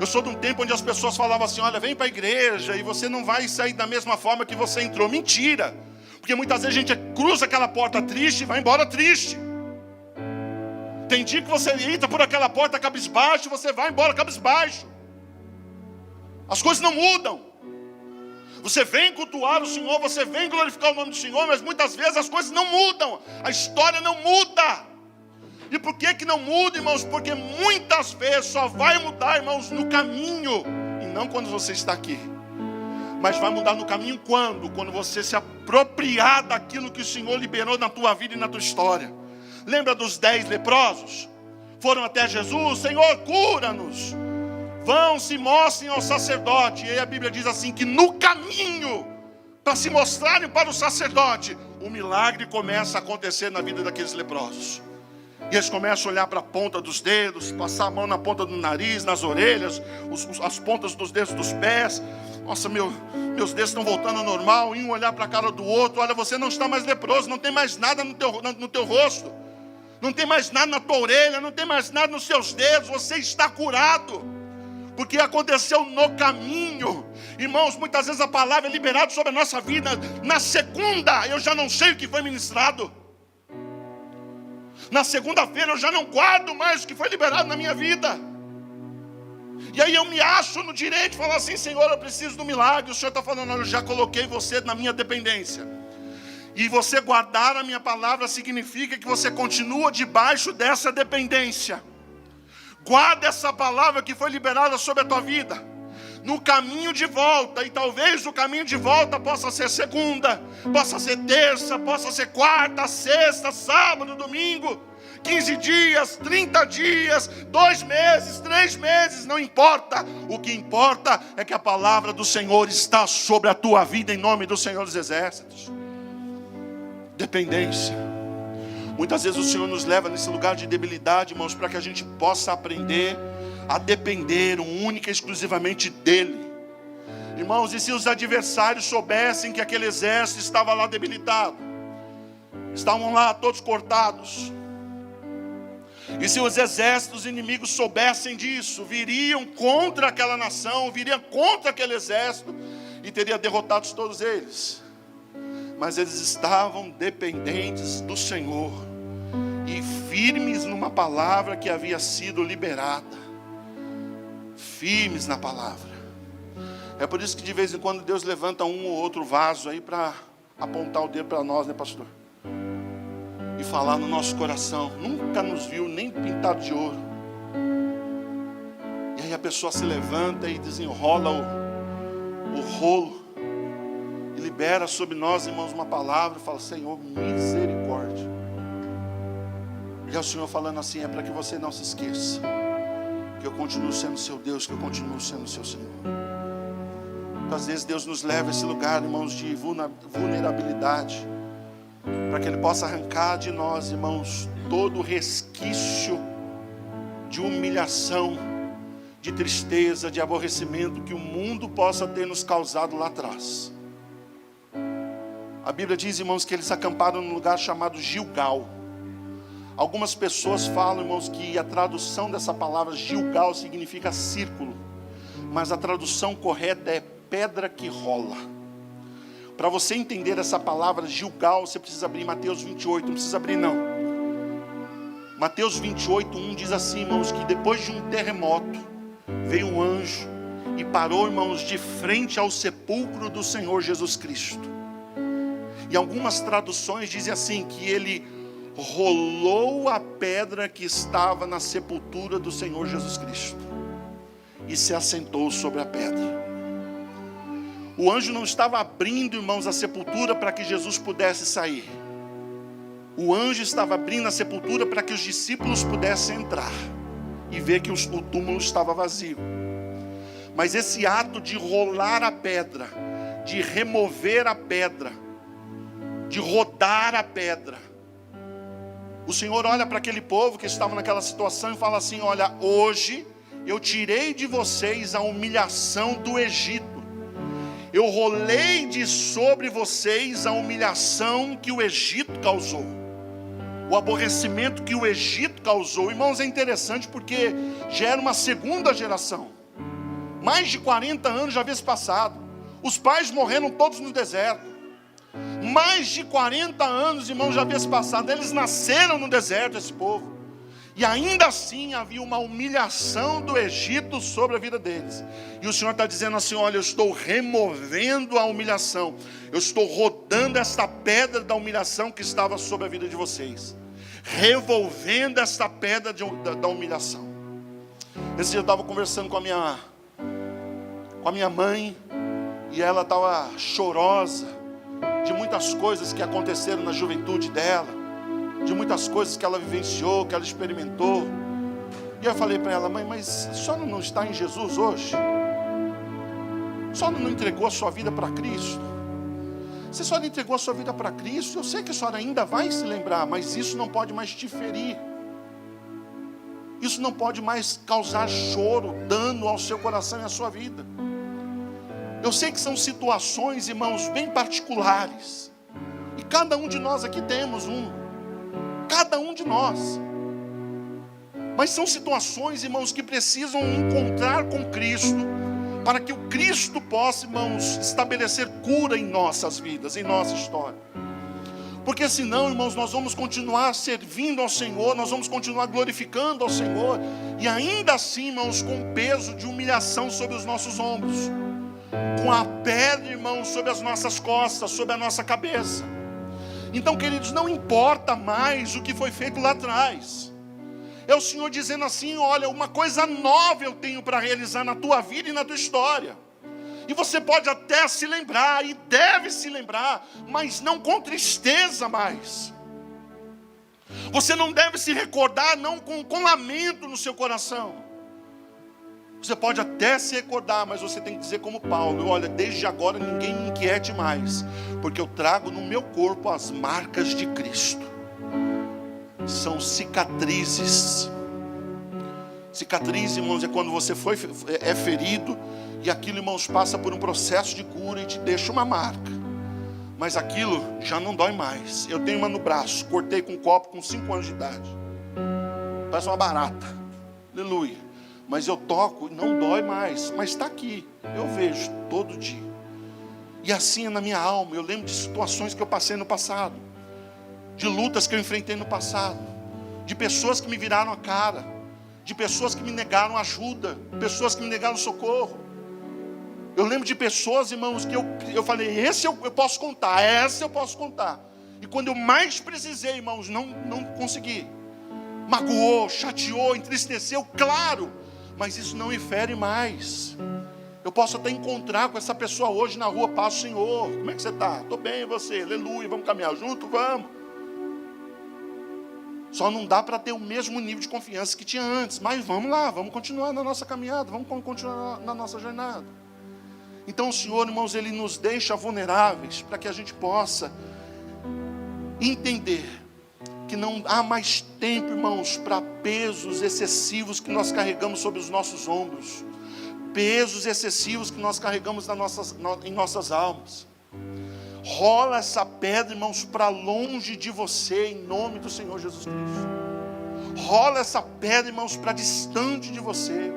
Eu sou de um tempo onde as pessoas falavam assim: olha, vem para a igreja e você não vai sair da mesma forma que você entrou. Mentira. Porque muitas vezes a gente cruza aquela porta triste e vai embora triste. Tem dia que você entra por aquela porta cabisbaixo e você vai embora cabisbaixo. As coisas não mudam. Você vem cultuar o Senhor, você vem glorificar o nome do Senhor, mas muitas vezes as coisas não mudam. A história não muda. E por que não muda, irmãos? Porque muitas vezes só vai mudar, irmãos, no caminho, e não quando você está aqui. Mas vai mudar no caminho quando? Quando você se apropriar daquilo que o Senhor liberou na tua vida e na tua história. Lembra dos 10 leprosos? Foram até Jesus: Senhor, cura-nos. Vão, se mostrem ao sacerdote. E aí a Bíblia diz assim, que no caminho, para se mostrarem para o sacerdote, o milagre começa a acontecer na vida daqueles leprosos. E eles começam a olhar para a ponta dos dedos, passar a mão na ponta do nariz, nas orelhas, as pontas dos dedos dos pés. Nossa, meus dedos estão voltando ao normal. E um olhar para a cara do outro: olha, você não está mais leproso, não tem mais nada no teu rosto, não tem mais nada na tua orelha, não tem mais nada nos seus dedos, você está curado. Porque aconteceu no caminho. Irmãos, muitas vezes a palavra é liberada sobre a nossa vida. Na segunda, eu já não sei o que foi ministrado. Na segunda-feira eu já não guardo mais o que foi liberado na minha vida. E aí eu me acho no direito de falar assim: Senhor, eu preciso do milagre. O Senhor está falando: eu já coloquei você na minha dependência. E você guardar a minha palavra significa que você continua debaixo dessa dependência. Guarda essa palavra que foi liberada sobre a tua vida. No caminho de volta, e talvez o caminho de volta possa ser segunda, possa ser terça, possa ser quarta, sexta, sábado, domingo, 15 dias, 30 dias, 2 meses, 3 meses, não importa. O que importa é que a palavra do Senhor está sobre a tua vida, em nome do Senhor dos Exércitos. Dependência. Muitas vezes o Senhor nos leva nesse lugar de debilidade, irmãos, para que a gente possa aprender a depender única e exclusivamente dEle. Irmãos, e se os adversários soubessem que aquele exército estava lá debilitado, estavam lá todos cortados, e se os exércitos inimigos soubessem disso, viriam contra aquela nação, viriam contra aquele exército, e teria derrotados todos eles. Mas eles estavam dependentes do Senhor, e firmes numa palavra que havia sido liberada, firmes na palavra. É por isso que de vez em quando Deus levanta um ou outro vaso aí para apontar o dedo para nós, né, pastor? E falar no nosso coração. Nunca nos viu nem pintado de ouro. E aí a pessoa se levanta e desenrola o rolo e libera sobre nós, irmãos, uma palavra e fala: Senhor, misericórdia. E é o Senhor falando assim: é para que você não se esqueça que eu continuo sendo seu Deus, que eu continuo sendo seu Senhor. Às vezes Deus nos leva a esse lugar, irmãos, de vulnerabilidade, para que Ele possa arrancar de nós, irmãos, todo o resquício de humilhação, de tristeza, de aborrecimento que o mundo possa ter nos causado lá atrás. A Bíblia diz, irmãos, que eles acamparam num lugar chamado Gilgal. Algumas pessoas falam, irmãos, que a tradução dessa palavra Gilgal significa círculo, mas a tradução correta é pedra que rola. Para você entender essa palavra Gilgal, você precisa abrir Mateus 28, não precisa abrir não. Mateus 28, 1 diz assim, irmãos, que depois de um terremoto, veio um anjo e parou, irmãos, de frente ao sepulcro do Senhor Jesus Cristo. E algumas traduções dizem assim, que ele rolou a pedra que estava na sepultura do Senhor Jesus Cristo e se assentou sobre a pedra. O anjo não estava abrindo, irmãos, a sepultura para que Jesus pudesse sair. O anjo estava abrindo a sepultura para que os discípulos pudessem entrar e ver que o túmulo estava vazio. Mas esse ato de rolar a pedra, de remover a pedra, de rodar a pedra, o Senhor olha para aquele povo que estava naquela situação e fala assim: olha, hoje eu tirei de vocês a humilhação do Egito. Eu rolei de sobre vocês a humilhação que o Egito causou, o aborrecimento que o Egito causou. Irmãos, é interessante porque já era uma segunda geração. Mais de 40 anos já havia se passado. Os pais morreram todos no deserto. Mais de 40 anos, irmãos, já havia se passado. Eles nasceram no deserto, esse povo. E ainda assim havia uma humilhação do Egito sobre a vida deles. E o Senhor está dizendo assim: olha, eu estou removendo a humilhação. Eu estou rodando esta pedra da humilhação que estava sobre a vida de vocês. Revolvendo esta pedra da humilhação. Esse dia eu estava conversando com a minha mãe. E ela estava chorosa de muitas coisas que aconteceram na juventude dela, de muitas coisas que ela vivenciou, que ela experimentou. E eu falei para ela: mãe, mas a senhora não está em Jesus hoje? A senhora não entregou a sua vida para Cristo? Se a senhora entregou a sua vida para Cristo, eu sei que a senhora ainda vai se lembrar, mas isso não pode mais te ferir. Isso não pode mais causar choro, dano ao seu coração e à sua vida. Eu sei que são situações, irmãos, bem particulares. E cada um de nós aqui temos cada um de nós. Mas são situações, irmãos, que precisam encontrar com Cristo, para que o Cristo possa, irmãos, estabelecer cura em nossas vidas, em nossa história. Porque senão, irmãos, nós vamos continuar servindo ao Senhor, nós vamos continuar glorificando ao Senhor, e ainda assim, irmãos, com peso de humilhação sobre os nossos ombros, com a pedra, irmãos, sobre as nossas costas, sobre a nossa cabeça. Então, queridos, não importa mais o que foi feito lá atrás. É o Senhor dizendo assim: olha, uma coisa nova eu tenho para realizar na tua vida e na tua história. E você pode até se lembrar, e deve se lembrar, mas não com tristeza mais. Você não deve se recordar, não com lamento no seu coração. Você pode até se recordar, mas você tem que dizer como Paulo: olha, desde agora ninguém me inquiete mais, porque eu trago no meu corpo as marcas de Cristo. são cicatrizes. Cicatriz, irmãos, é quando você é ferido e aquilo, irmãos, passa por um processo de cura e te deixa uma marca. Mas aquilo já não dói mais. Eu tenho uma no braço, cortei com um copo com 5 anos de idade. Parece uma barata. Aleluia. Mas eu toco e não dói mais. Mas está aqui. Eu vejo todo dia. E assim é na minha alma. Eu lembro de situações que eu passei no passado. De lutas que eu enfrentei no passado. De pessoas que me viraram a cara. De pessoas que me negaram ajuda. Pessoas que me negaram socorro. Eu lembro de pessoas, irmãos, que eu falei, esse eu posso contar, essa eu posso contar. E quando eu mais precisei, irmãos, não consegui. Magoou, chateou, entristeceu, claro. Mas isso não me fere mais. Eu posso até encontrar com essa pessoa hoje na rua, paz do Senhor. Como é que você está? Estou bem, e você? Aleluia, vamos caminhar junto? Vamos. Só não dá para ter o mesmo nível de confiança que tinha antes. Mas vamos lá, vamos continuar na nossa caminhada, vamos continuar na nossa jornada. Então o Senhor, irmãos, Ele nos deixa vulneráveis para que a gente possa entender que não há mais tempo, irmãos, para pesos excessivos que nós carregamos sobre os nossos ombros. Pesos excessivos que nós carregamos em nossas almas. Rola essa pedra, irmãos, para longe de você, em nome do Senhor Jesus Cristo. Rola essa pedra, irmãos, para distante de você.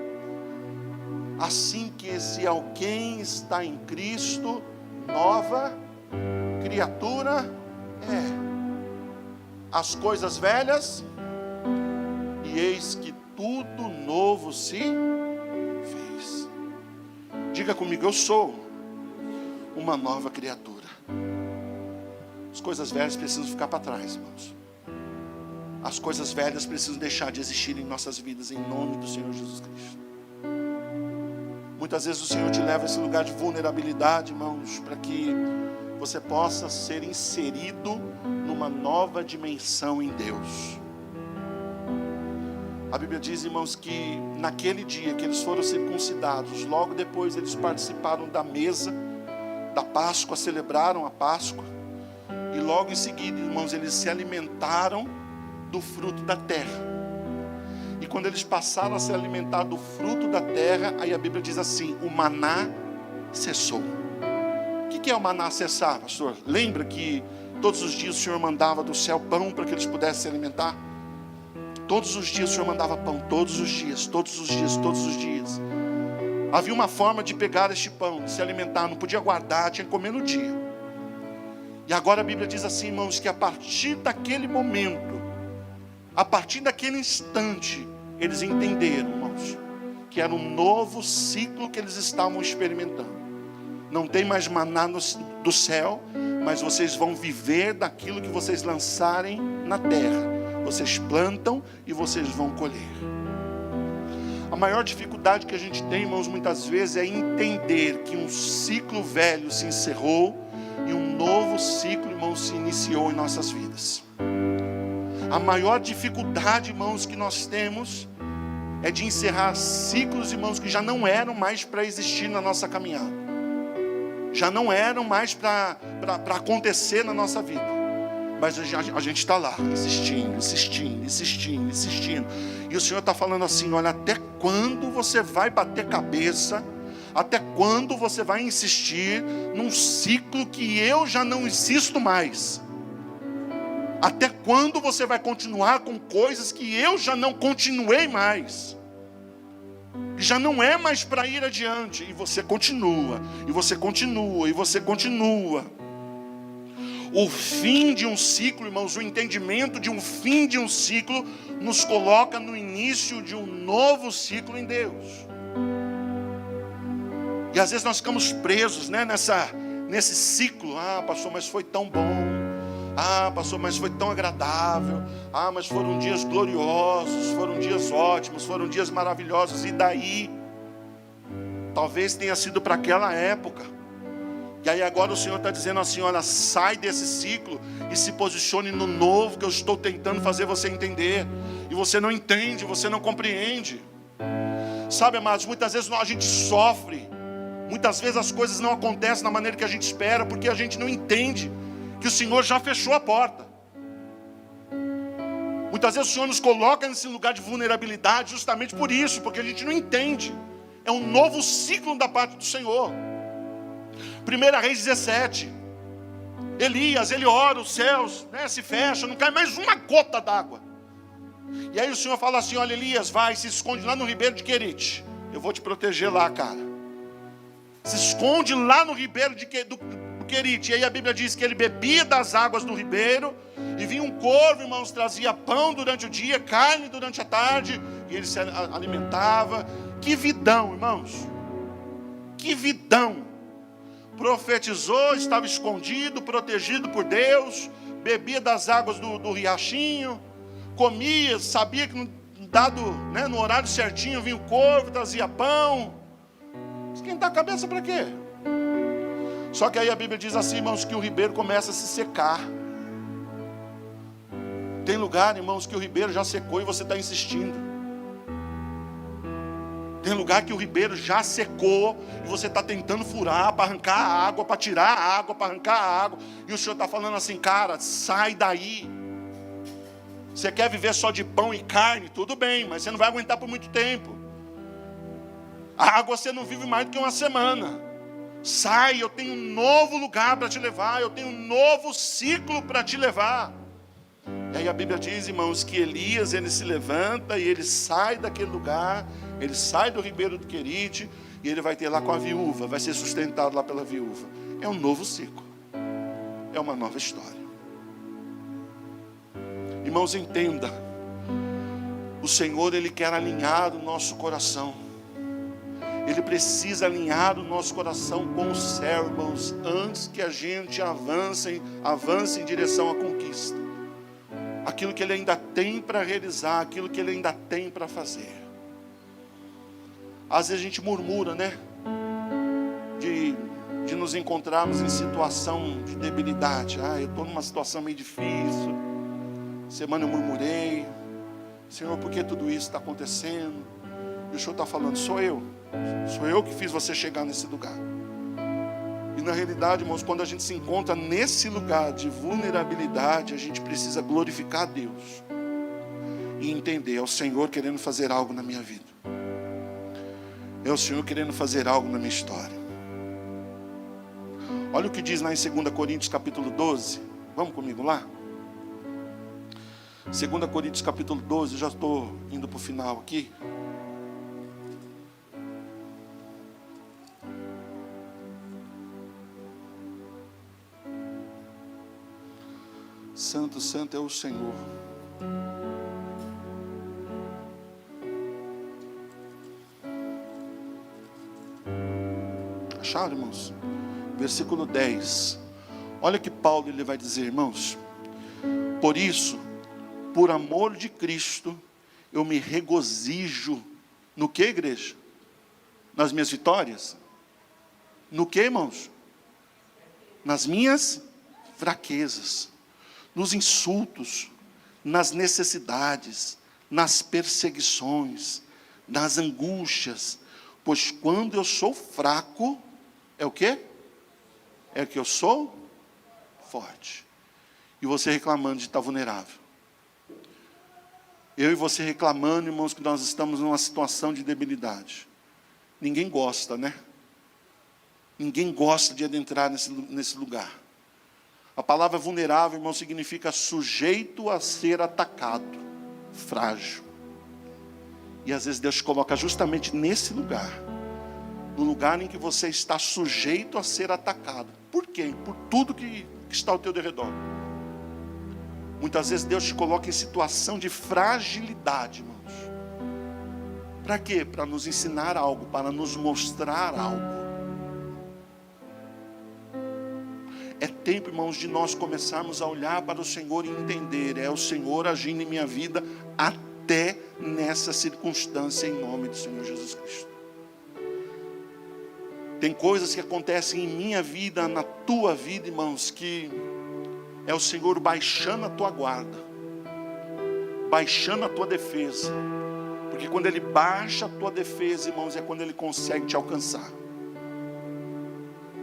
Assim que se alguém está em Cristo, nova criatura é. As coisas velhas, e eis que tudo novo se fez. Diga comigo, eu sou uma nova criatura. As coisas velhas precisam ficar para trás, irmãos. As coisas velhas precisam deixar de existir em nossas vidas, em nome do Senhor Jesus Cristo. Muitas vezes o Senhor te leva a esse lugar de vulnerabilidade, irmãos, para que você possa ser inserido numa nova dimensão em Deus. A Bíblia diz, irmãos, que naquele dia que eles foram circuncidados, logo depois eles participaram da mesa da Páscoa, celebraram a Páscoa, e logo em seguida, irmãos, eles se alimentaram do fruto da terra. E quando eles passaram a se alimentar do fruto da terra, aí a Bíblia diz assim, o maná cessou. O que é o maná cessar, pastor? Lembra que todos os dias o Senhor mandava do céu pão para que eles pudessem se alimentar? Todos os dias o Senhor mandava pão, todos os dias, todos os dias, todos os dias. Havia uma forma de pegar este pão, de se alimentar, não podia guardar, tinha que comer no dia. E agora a Bíblia diz assim, irmãos, que a partir daquele momento, a partir daquele instante, eles entenderam, irmãos, que era um novo ciclo que eles estavam experimentando. Não tem mais maná do céu, mas vocês vão viver daquilo que vocês lançarem na terra. Vocês plantam e vocês vão colher. A maior dificuldade que a gente tem, irmãos, muitas vezes é entender que um ciclo velho se encerrou e um novo ciclo, irmãos, se iniciou em nossas vidas. A maior dificuldade, irmãos, que nós temos é de encerrar ciclos, irmãos, que já não eram mais para existir na nossa caminhada. Já não eram mais para acontecer na nossa vida. Mas a gente está lá, insistindo. E o Senhor está falando assim, olha, até quando você vai bater cabeça? Até quando você vai insistir num ciclo que eu já não insisto mais? Até quando você vai continuar com coisas que eu já não continuei mais? Que já não é mais para ir adiante. E você continua, e você continua, e você continua. O fim de um ciclo, irmãos, o entendimento de um fim de um ciclo nos coloca no início de um novo ciclo em Deus. E às vezes nós ficamos presos, né, nesse ciclo. Ah, pastor, mas foi tão bom. Ah, pastor, mas foi tão agradável. Ah, mas foram dias gloriosos, foram dias ótimos, foram dias maravilhosos. E daí? Talvez tenha sido para aquela época. E aí agora o Senhor está dizendo assim, olha, sai desse ciclo e se posicione no novo que eu estou tentando fazer você entender. E você não entende, você não compreende. Sabe, amados, muitas vezes a gente sofre. Muitas vezes as coisas não acontecem da maneira que a gente espera, porque a gente não entende que o Senhor já fechou a porta. Muitas vezes o Senhor nos coloca nesse lugar de vulnerabilidade justamente por isso, porque a gente não entende. É um novo ciclo da parte do Senhor. 1 Reis 17. Elias, ele ora, os céus, né, se fecham, não cai mais uma gota d'água. E aí o Senhor fala assim: olha, Elias, vai, se esconde lá no ribeiro de Querite. Eu vou te proteger lá, cara. Se esconde lá no ribeiro do Querite. E aí a Bíblia diz que ele bebia das águas do ribeiro. E vinha um corvo, irmãos, trazia pão durante o dia, carne durante a tarde. E ele se alimentava. Que vidão, irmãos. Que vidão. Profetizou, estava escondido, protegido por Deus. Bebia das águas do riachinho. Comia, sabia que no horário certinho vinha o corvo, trazia pão. Esquentar a cabeça para quê? Só que aí a Bíblia diz assim, irmãos, que o ribeiro começa a se secar. Tem lugar, irmãos, que o ribeiro já secou e você está insistindo. Tem lugar que o ribeiro já secou e você está tentando furar para arrancar a água, para tirar a água, para arrancar a água. E o Senhor está falando assim: cara, sai daí. Você quer viver só de pão e carne? Tudo bem, mas você não vai aguentar por muito tempo. A água você não vive mais do que uma semana. Sai, eu tenho um novo lugar para te levar. Eu tenho um novo ciclo para te levar. E aí a Bíblia diz, irmãos, que Elias, ele se levanta e ele sai daquele lugar. Ele sai do ribeiro do Querite e ele vai ter lá com a viúva. Vai ser sustentado lá pela viúva. É um novo ciclo. É uma nova história. Irmãos, entenda. O Senhor, ele quer alinhar o nosso coração. Ele precisa alinhar o nosso coração com o céu, irmãos, antes que a gente avance em direção à conquista. Aquilo que ele ainda tem para realizar, aquilo que ele ainda tem para fazer. Às vezes a gente murmura, né? De nos encontrarmos em situação de debilidade. Eu estou numa situação meio difícil. Semana eu murmurei. Senhor, por que tudo isso está acontecendo? E o Senhor está falando: sou eu que fiz você chegar nesse lugar. E na realidade, irmãos, quando a gente se encontra nesse lugar de vulnerabilidade, a gente precisa glorificar a Deus e entender: é o Senhor querendo fazer algo na minha vida, é o Senhor querendo fazer algo na minha história. Olha o que diz lá em 2 Coríntios capítulo 12. Vamos comigo lá? 2 Coríntios capítulo 12, eu já estou indo para o final aqui. Santo, santo é o Senhor. Acharam, irmãos? Versículo 10. Olha que Paulo ele vai dizer, irmãos: por isso, por amor de Cristo, eu me regozijo. No que, igreja? Nas minhas vitórias? No que, irmãos? Nas minhas fraquezas, nos insultos, nas necessidades, nas perseguições, nas angústias. Pois quando eu sou fraco, é o quê? É que eu sou forte. E você reclamando de estar vulnerável. Eu e você reclamando, irmãos, que nós estamos numa situação de debilidade. Ninguém gosta, né? Ninguém gosta de adentrar nesse lugar. A palavra vulnerável, irmão, significa sujeito a ser atacado, frágil. E às vezes Deus te coloca justamente nesse lugar, no lugar em que você está sujeito a ser atacado. Por quê? Por tudo que está ao teu redor. Muitas vezes Deus te coloca em situação de fragilidade, irmãos. Para quê? Para nos ensinar algo, para nos mostrar algo. É tempo, irmãos, de nós começarmos a olhar para o Senhor e entender: é o Senhor agindo em minha vida até nessa circunstância, em nome do Senhor Jesus Cristo. Tem coisas que acontecem em minha vida, na tua vida, irmãos, que é o Senhor baixando a tua guarda, baixando a tua defesa. Porque quando Ele baixa a tua defesa, irmãos, é quando Ele consegue te alcançar.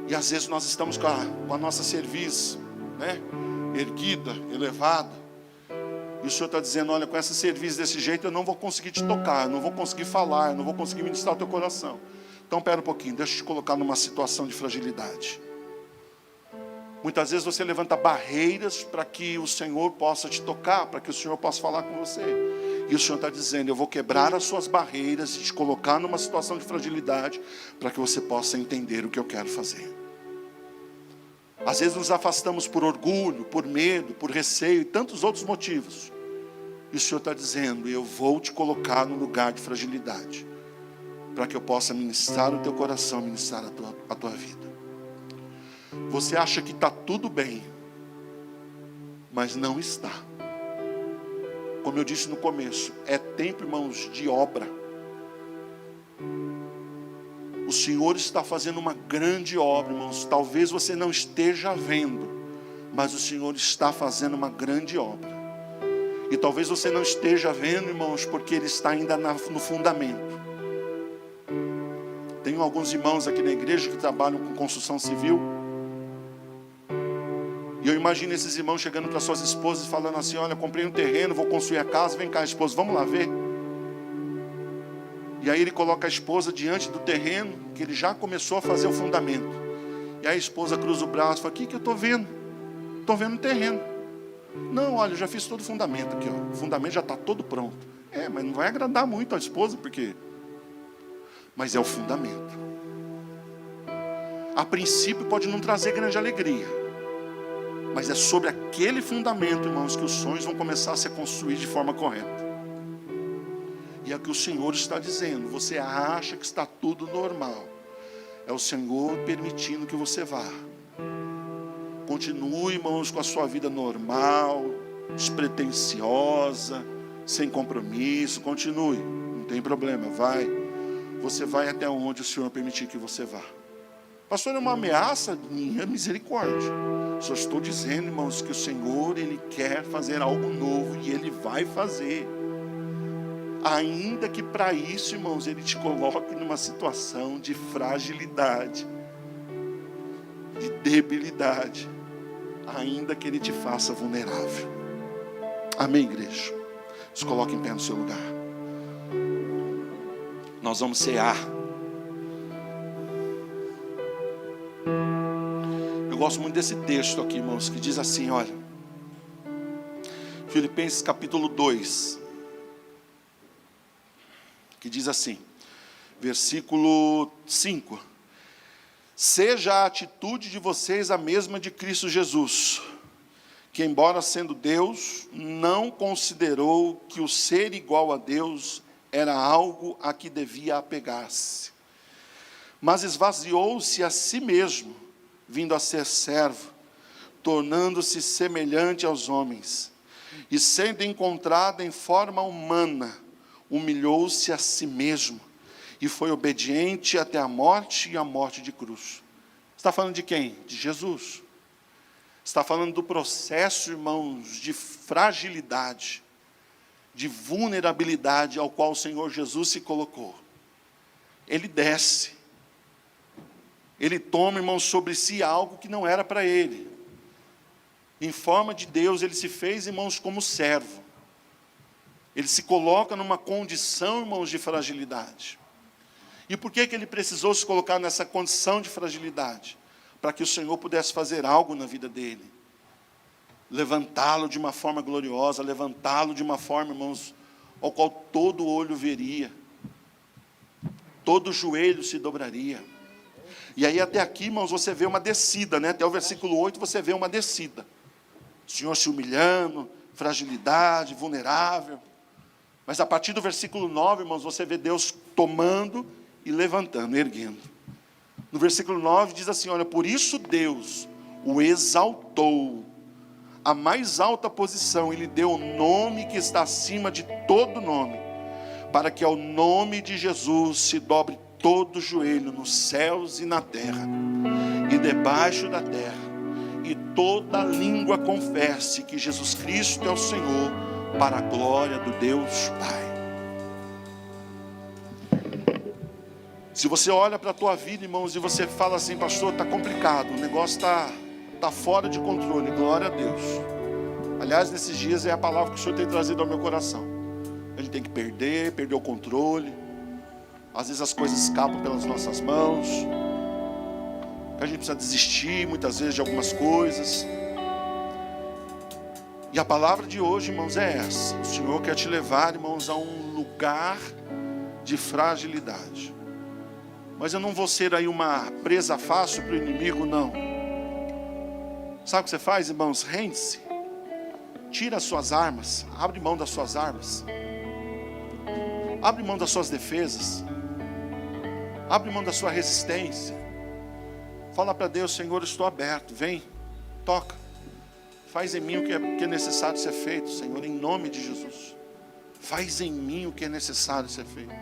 E às vezes nós estamos com a nossa cerviz, né, erguida, elevada. E o Senhor está dizendo, olha, com esse serviço desse jeito eu não vou conseguir te tocar, eu não vou conseguir falar, eu não vou conseguir ministrar o teu coração. Então pera um pouquinho, deixa eu te colocar numa situação de fragilidade. Muitas vezes você levanta barreiras para que o Senhor possa te tocar, para que o Senhor possa falar com você. E o Senhor está dizendo, eu vou quebrar as suas barreiras e te colocar numa situação de fragilidade, para que você possa entender o que eu quero fazer. Às vezes nos afastamos por orgulho, por medo, por receio e tantos outros motivos. E o Senhor está dizendo, eu vou te colocar num lugar de fragilidade, para que eu possa ministrar o teu coração, ministrar a tua vida. Você acha que está tudo bem, mas não está. Como eu disse no começo, é tempo, irmãos, de obra. O Senhor está fazendo uma grande obra, irmãos. Talvez você não esteja vendo, mas o Senhor está fazendo uma grande obra. E talvez você não esteja vendo, irmãos, porque Ele está ainda no fundamento. Tenho alguns irmãos aqui na igreja que trabalham com construção civil. E eu imagino esses irmãos chegando para suas esposas e falando assim, olha, comprei um terreno, vou construir a casa, vem cá, esposa, vamos lá ver. E aí ele coloca a esposa diante do terreno, que ele já começou a fazer o fundamento. E aí a esposa cruza o braço e fala, o que eu estou vendo? Estou vendo o terreno. Não, olha, eu já fiz todo o fundamento aqui, ó. O fundamento já está todo pronto. Mas não vai agradar muito a esposa, porque... Mas é o fundamento. A princípio pode não trazer grande alegria, mas é sobre aquele fundamento, irmãos, que os sonhos vão começar a ser construídos de forma correta. E é o que o Senhor está dizendo. Você acha que está tudo normal, é o Senhor permitindo que você vá. Continue, irmãos, com a sua vida normal, despretensiosa, sem compromisso. Continue, não tem problema, vai. Você vai até onde o Senhor permitir que você vá. Pastor, é uma ameaça? Minha misericórdia. Só estou dizendo, irmãos, que o Senhor, Ele quer fazer algo novo e Ele vai fazer. Ainda que para isso, irmãos, Ele te coloque numa situação de fragilidade, de debilidade, ainda que Ele te faça vulnerável. Amém, igreja? Se coloque em pé no seu lugar. Nós vamos cear. Eu gosto muito desse texto aqui, irmãos, que diz assim, olha, Filipenses capítulo 2, que diz assim, versículo 5, seja a atitude de vocês a mesma de Cristo Jesus, que embora sendo Deus, não considerou que o ser igual a Deus era algo a que devia apegar-se, mas esvaziou-se a si mesmo, vindo a ser servo, tornando-se semelhante aos homens, e sendo encontrado em forma humana, humilhou-se a si mesmo, e foi obediente até a morte e a morte de cruz. Está falando de quem? De Jesus. Está falando do processo, irmãos, de fragilidade, de vulnerabilidade ao qual o Senhor Jesus se colocou. Ele desce. Ele toma, irmãos, sobre si algo que não era para ele. Em forma de Deus, ele se fez, irmãos, como servo. Ele se coloca numa condição, irmãos, de fragilidade. E por que ele precisou se colocar nessa condição de fragilidade? Para que o Senhor pudesse fazer algo na vida dele. Levantá-lo de uma forma gloriosa, levantá-lo de uma forma, irmãos, ao qual todo olho veria. Todo joelho se dobraria. E aí até aqui, irmãos, você vê uma descida, né? Até o versículo 8 você vê uma descida. O Senhor se humilhando, fragilidade, vulnerável. Mas a partir do versículo 9, irmãos, você vê Deus tomando e levantando, erguendo. No versículo 9 diz assim, olha, por isso Deus o exaltou a mais alta posição, Ele deu o nome que está acima de todo nome, para que ao nome de Jesus se dobre todo joelho nos céus e na terra, e debaixo da terra, e toda língua confesse que Jesus Cristo é o Senhor, para a glória do Deus Pai. Se você olha para a tua vida, irmãos, e você fala assim, pastor, está complicado, o negócio está fora de controle, glória a Deus. Aliás, nesses dias é a palavra que o Senhor tem trazido ao meu coração. A gente tem que perder o controle. Às vezes as coisas escapam pelas nossas mãos. A gente precisa desistir muitas vezes de algumas coisas. E a palavra de hoje, irmãos, é essa. O Senhor quer te levar, irmãos, a um lugar de fragilidade. Mas eu não vou ser aí uma presa fácil para o inimigo, não. Sabe o que você faz, irmãos? Rende-se. Tira as suas armas. Abre mão das suas armas. Abre mão das suas defesas. Abre mão da sua resistência. Fala para Deus: Senhor, eu estou aberto. Vem, toca. Faz em mim o que é necessário ser feito, Senhor, em nome de Jesus. Faz em mim o que é necessário ser feito.